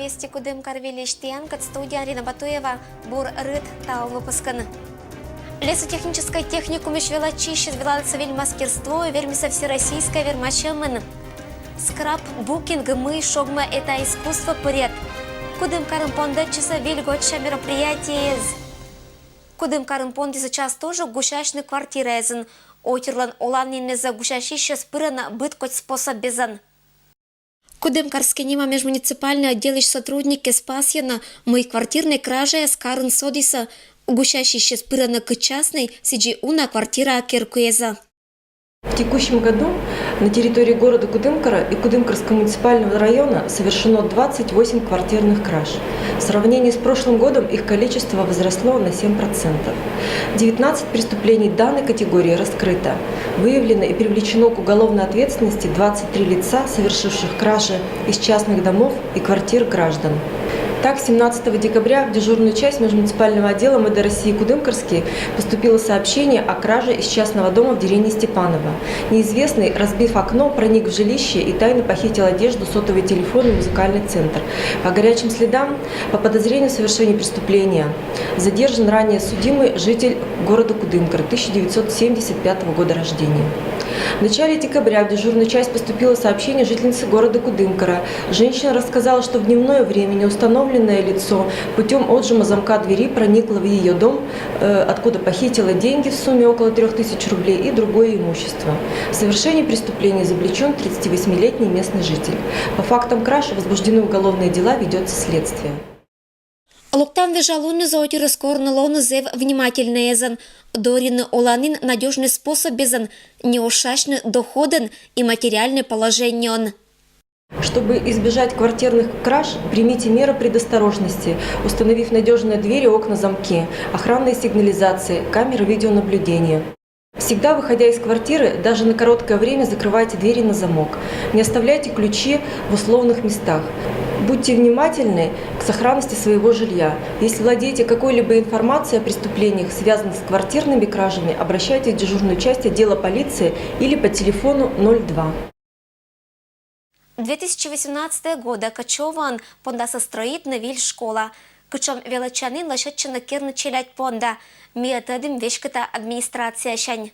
вести кудым карвилиштиан, кат студия Арина Батуева, бур рыд тау выпускан. Лесотехнической техникум Велачище звелался мастерство и вермиса всероссийская вермачемын. Скраб, букинг, мы, шогма – это искусство поряд. Кудым карымпонда часа вильготша мероприятие. Кудым карымпонда сейчас тоже гушашный квартирезен. Отерлан оланин за гушашище спырана быт хоть способ безан. Кудым карскенима межмуниципальный отдел и сотрудники спасьяна мои квартирной кражи с Карен Содиса гушашище спырана к частной сиджи уна квартира Киркуеза. В текущем году на территории города Кудымкара и Кудымкарского муниципального района совершено 28 квартирных краж. В сравнении с прошлым годом их количество возросло на 7%. 19 преступлений данной категории раскрыто. Выявлено и привлечено к уголовной ответственности 23 лица, совершивших кражи из частных домов и квартир граждан. Так, 17 декабря в дежурную часть межмуниципального отдела МВД России Кудымкарский поступило сообщение о краже из частного дома в деревне Степаново. Неизвестный, разбив окно, проник в жилище и тайно похитил одежду, сотовый телефон и музыкальный центр. По горячим следам, по подозрению в совершении преступления, задержан ранее судимый житель города Кудымкар 1975 года рождения. В начале декабря в дежурную часть поступило сообщение жительницы города Кудымкара. Женщина рассказала, что в дневное время неустановленное лицо путем отжима замка двери проникло в ее дом, откуда похитило деньги в сумме около 3000 рублей и другое имущество. В совершении преступления изобличен 38-летний местный житель. По фактам краж возбуждены уголовные дела, ведется следствие. Луктан вежалуны зоотиры скорны лоны зев внимательнезен. Дорины оланин надежный способ безен, неушашный доходен и материальное положение он. Чтобы избежать квартирных краж, примите меры предосторожности, установив надежные двери, окна, замки, охранные сигнализации, камеры видеонаблюдения. Всегда, выходя из квартиры, даже на короткое время закрывайте двери на замок. Не оставляйте ключи в условных местах. Будьте внимательны к сохранности своего жилья. Если владеете какой-либо информацией о преступлениях, связанных с квартирными кражами, обращайтесь в дежурную часть отдела полиции или по телефону 02. 2018 года Качеван понда состроит на виль школа. Качом величанин лошадчина кирны челять понда. Методом вешката администрация щань.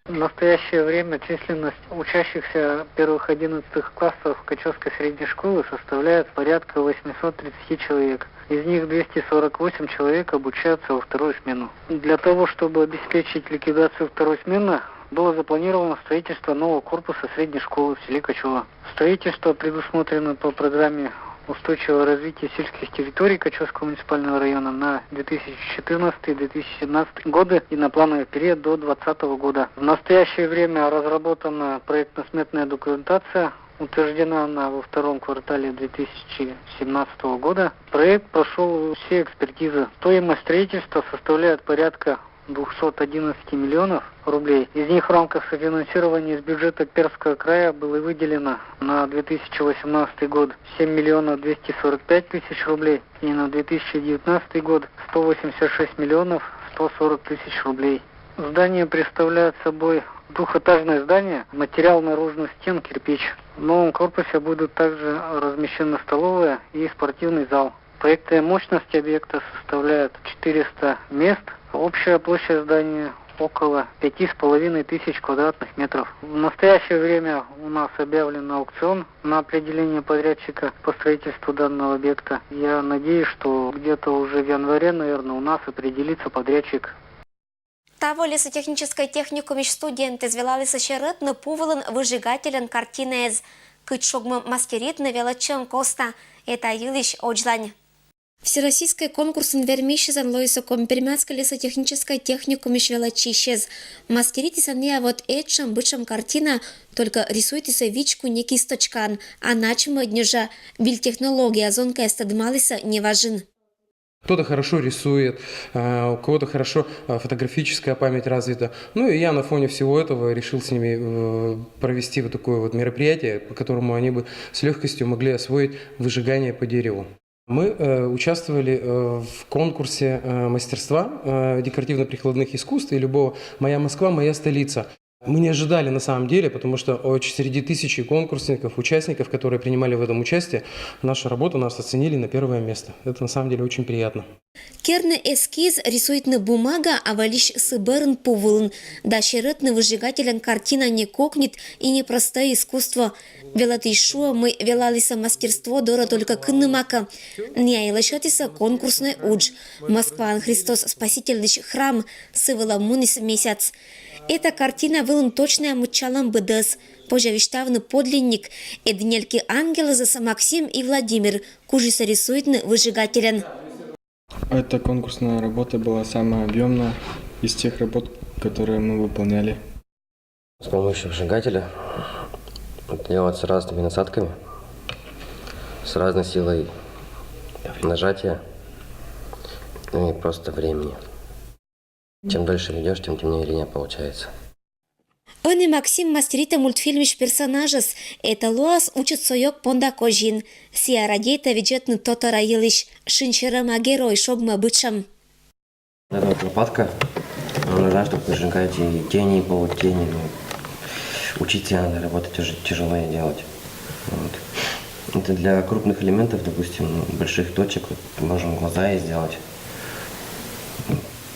В настоящее время численность учащихся первых 11 классов Качевской средней школы составляет порядка 830 человек. Из них 248 человек обучаются во вторую смену. Для того, чтобы обеспечить ликвидацию второй смены, было запланировано строительство нового корпуса средней школы в селе Качево. Строительство предусмотрено по программе устойчивого развития сельских территорий Качевского муниципального района на 2014-2017 годы и на плановый период до 2020 года. В настоящее время разработана проектно-сметная документация, утверждена она во втором квартале 2017 года. Проект прошел все экспертизы. Стоимость строительства составляет порядка 211 миллионов рублей. Из них в рамках софинансирования из бюджета Пермского края было выделено на 2018 год 7 миллионов 245 тысяч рублей и на 2019 год 186 миллионов 140 тысяч рублей. Здание представляет собой двухэтажное здание, материал наружных стен кирпич. В новом корпусе будут также размещены столовая и спортивный зал. Проектная мощность объекта составляет 400 мест. Общая площадь здания около 5500 квадратных метров. В настоящее время у нас объявлен аукцион на определение подрядчика по строительству данного объекта. Я надеюсь, что где-то уже в январе, наверное, у нас определится подрядчик. Того лесотехнической техникуме студенты звелалися щерет напувален выжигателен картинез. Кычогмы мастерит на велочем коста. Это Юлич Оджлань. Всероссийский конкурс инвермищезан лоисоком Пермянской лесотехнической техникуме Велачищез. Мастерите сания вот этшем бычем картина, только рисуйте совичку не кисточкан, а начему днежа бильтехнология зонка стадмалиса не важен. Кто-то хорошо рисует, у кого-то хорошо фотографическая память развита. Ну и я на фоне всего этого решил с ними провести вот такое вот мероприятие, по которому они бы с легкостью могли освоить выжигание по дереву. Мы участвовали в конкурсе мастерства декоративно-прикладных искусств и любого «Моя Москва, моя столица». Мы не ожидали на самом деле, потому что среди тысячи конкурсников, участников, которые принимали в этом участие, нашу работу нас оценили на первое место. Это на самом деле очень приятно. Керный эскиз рисует на бумага, а валиш сыберн пувылн. Да щеретный выжигателен картина не кокнет и непростое искусство. Велатейшуа мы велалиса мастерство дора только кыннымака. Не айлышатиса конкурсный удж. Москва Христос Спасительный храм сывыла мунис месяц. Эта картина вылын точно мучалом БДС. Пожавиштавный подлинник. Эднельки ангела за Максим и Владимир. Кужиса рисует выжигателен. Эта конкурсная работа была самая объемная из тех работ, которые мы выполняли. С помощью выжигателя делать с разными насадками, с разной силой нажатия, ну и просто времени. Чем дольше ведешь, тем темнее линия получается. Он и Максим мастерит мультфильмиш персонажес. Это Луас учит соёк понда кожин. Сия радейта ведет тотора елиш. Шинчерама герой шогма бычам. Это вот лопатка. Она нужна, чтобы выжигать и тени, и полутени. Учиться надо, работать тяжело и делать. Вот. Это для крупных элементов, допустим, больших точек, вот, можем глаза и сделать.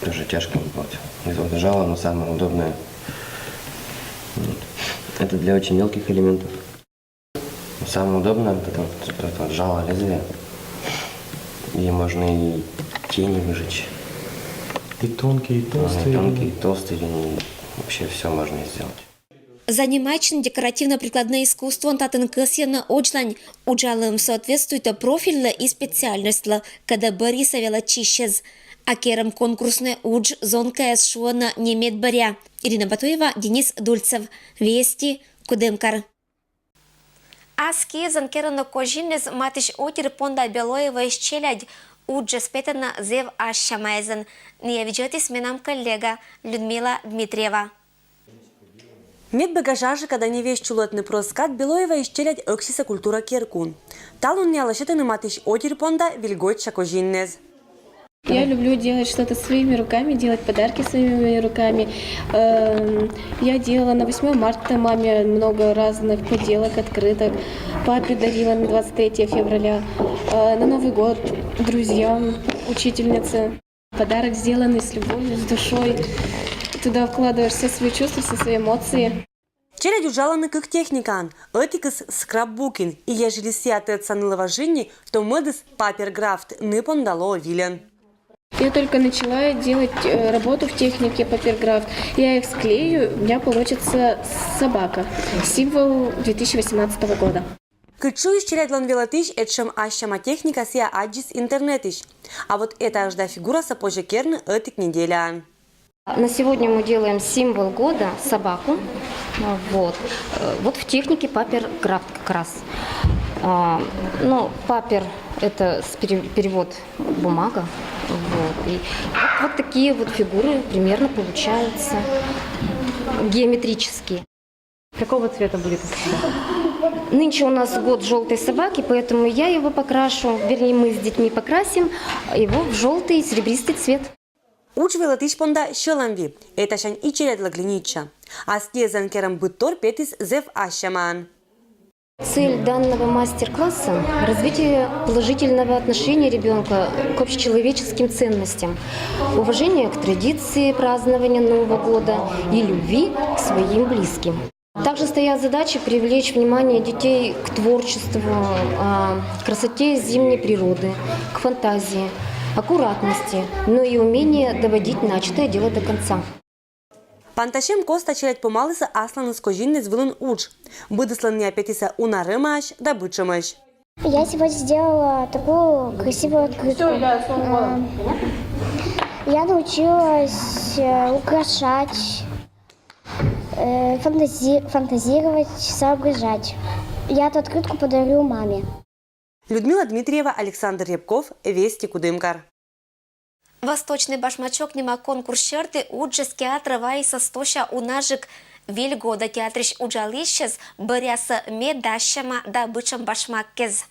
Тоже тяжко делать. Вот жало, но самое удобное. Вот. Это для очень мелких элементов. Самое удобное это вот жало лезвия. И можно и тени выжечь. И тонкие, и толстые. Тонкие, и толстые линии. Вообще все можно сделать. Занимательно декоративно-прикладное искусство татен кысьяна очлань. Уджалым соответствует профильно и специальностьла, когда Бориса велачищез. А керам конкурсный удж зонкая шуана немет баря. Ирина Батуева, Денис Дульцев. Вести, Кудымкар. Аски занкерано кожинез матиш отир понда Белоева исчелядь. Уджа спетана зев ашамайзен. Не виджетис менам коллега Людмила Дмитриева. Медбагажажы, когда не вещь чулотный проскат, Белоева исчелять оксиса культура керкун. Талун не алашетаны матиш отир понда вильгот шакожиннез. Я люблю делать что-то своими руками, делать подарки своими руками. Я делала на 8 марта маме много разных поделок, открыток. Папе дарила на 23 февраля. На Новый год друзьям, учительнице. Подарок сделанный с любовью, с душой. Туда вкладываешь все свои чувства, все свои эмоции. Челядь ужаланы как техникан, этикас скраббукин, и ежели сяты от санылова жинни, то мэдыс паперграфт не пондало вилен. Я только начала делать работу в технике паперграфт. Я их склею, у меня получится собака. Символ 2018 года. Кычу исчелять ланвелатыш, этшем ащама техника сия аджис интернетыш. А вот эта ажда фигура сапожа керны этик неделя. На сегодня мы делаем символ года, собаку. Вот в технике паперграфт как раз. Папер – это перевод бумага. И вот такие вот фигуры примерно получаются геометрические. Какого цвета будет? Нынче у нас год желтой собаки, поэтому я его покрашу, вернее мы с детьми покрасим его в желтый серебристый цвет. Уч велатыш понда щеламви, это шань и челядь лаглинича. А с тезанкером быттор петис зев ащаман. Цель данного мастер-класса – развитие положительного отношения ребенка к общечеловеческим ценностям, уважение к традиции празднования Нового года и любви к своим близким. Также стоят задачи привлечь внимание детей к творчеству, к красоте зимней природы, к фантазии, аккуратности, но и умение доводить начатое дело до конца. Панташем коста челядь помалыса аслан скожинный звылын удж. Быдыслан не апетиса унарымаш да бычымаш. Я сегодня сделала такую красивую открытку. Я научилась украшать, фантазировать, соображать. Я эту открытку подарю маме. Людмила Дмитриева, Александр Рябков, Вести, Кудымкар. Восточный башмачок нема конкурс черты уджес театра вайса стоша унажик вильгода театриш уджалищес боряса медащама да бычам башмак кез.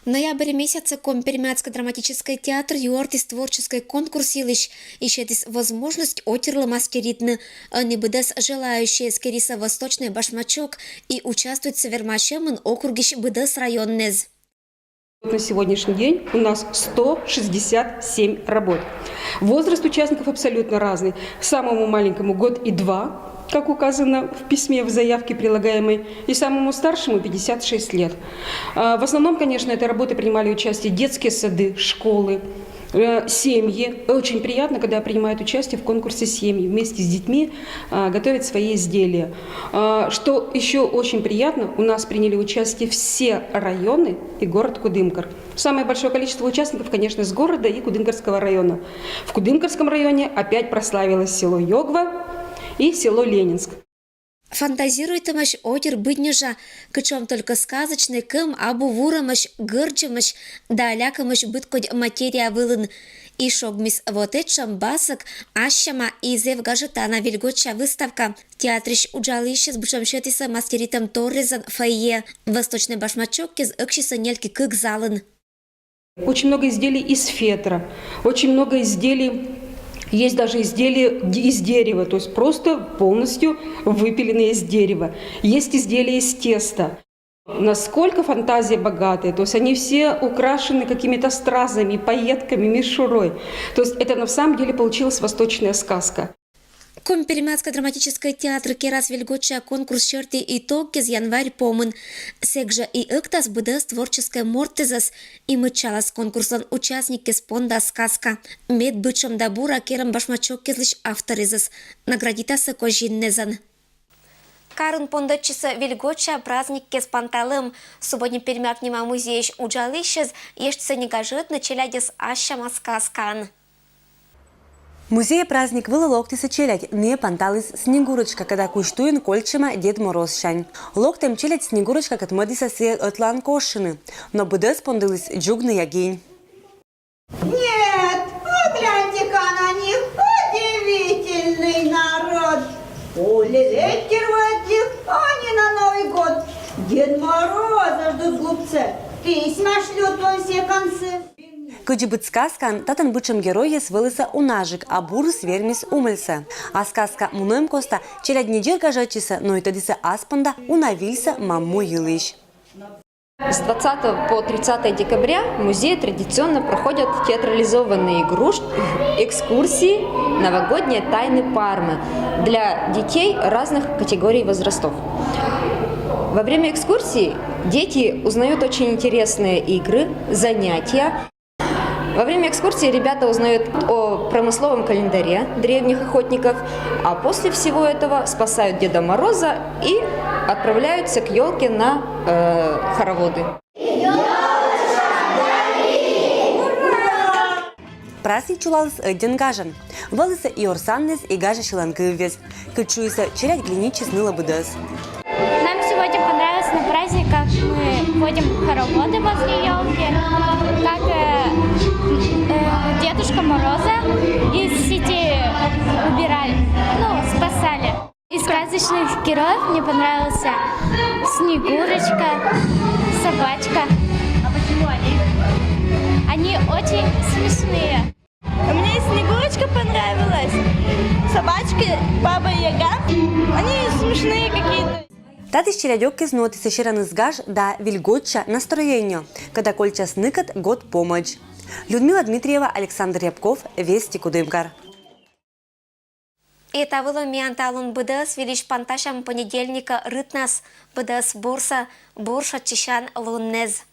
В ноябре месяце Компермятский драматический театр юортис творческой конкурс илыш ищет возможность отерло мастеритны, не быдас желающие скериса восточный башмачок и участвовать в вермачем округищ быдас районнез. На сегодняшний день у нас 167 работ. Возраст участников абсолютно разный. Самому маленькому год и 2, как указано в письме в заявке прилагаемой, и самому старшему 56 лет. В основном, конечно, этой работы принимали участие детские сады, школы, семьи. Очень приятно, когда принимают участие в конкурсе семьи, вместе с детьми готовят свои изделия. Что еще очень приятно, у нас приняли участие все районы и город Кудымкар. Самое большое количество участников, конечно, с города и Кудымкарского района. В Кудымкарском районе опять прославилось село Йогва и село Ленинск. Фантазирует мощь отер быднежа, кычом только сказочный кым абу вурамощ гырчемощ, да алякомощ быткодь материя вылын. И шогмис вот этшам басок, ащама и зевгажетана вельгоча выставка. Театрищ уджалище с бучамшетиса мастеритом Торрезан фойе. Восточный башмачок кез ыкшиса нельки кык залын. Очень много изделий из фетра, очень много изделий. Есть даже изделия из дерева, то есть просто полностью выпиленные из дерева. Есть изделия из теста. Насколько фантазия богатая, то есть они все украшены какими-то стразами, пайетками, мишурой. То есть это на самом деле получилась восточная сказка. Компермятский драматический театр керас вельгоча конкурс черти итог кез январь помын. Сегжа и ыктас быдас творческая мортезас и мычалас конкурсан участник кез понда сказка. Мед бычом дабура керам башмачок кезлыш авторизас. Наградитасы кожиннезан. Карын пондочиса вельгоча праздник кез панталым. Субботний пермяк нема музееш уджалищез ешца негажетны челядес ащама сказкан. Музей праздник вылылоктиса челядь не панталис Снегурочка, когда куштуин кольчема Дед Мороз шань. Локтем челядь Снегурочка кат модиса се отлан кошины, но быдес пондылис джугны ягень. Нет, погляньте-ка на них, удивительный народ. Улетели их, они на Новый год. Дед Мороза ждут глупцы, письма шлют во все концы. Кыджи быт сказкан, татан бычым герой свылыса унажик, а бурс вермис умыльса. А сказка муноем коста челядь не джер гажачиса, но и тадиса аспанда унавильса маму елыш. С 20 по 30 декабря в музее традиционно проходят театрализованные экскурсии «Новогодние тайны Пармы» для детей разных категорий возрастов. Во время экскурсии дети узнают очень интересные игры, занятия. Во время экскурсии ребята узнают о промысловом календаре древних охотников, а после всего этого спасают Деда Мороза и отправляются к елке на хороводы. Праздник чулалыс один гажан. Валыса и орсаннес и гажа шиланкывес. Кычуйся челядь глиничи сныла быдас. Нам сегодня понравилось на праздник, как мы ходим в хороводы возле елки, как Дедушка Мороза из сети убирали, спасали. Из сказочных героев мне понравился Снегурочка, собачка. А почему они? Они очень смешные. Мне Снегурочка понравилась, собачка, Баба Яга. Они смешные какие-то. Татис челядек кизнот и сеширан изгаж да вильготча настроение, когда кольча сныкат год помощь. Людмила Дмитриева, Александр Рябков, Вести Кудымкар. Это было мианталун быдас велиш панташам понедельника рытнас быдас бурса чищан луннез.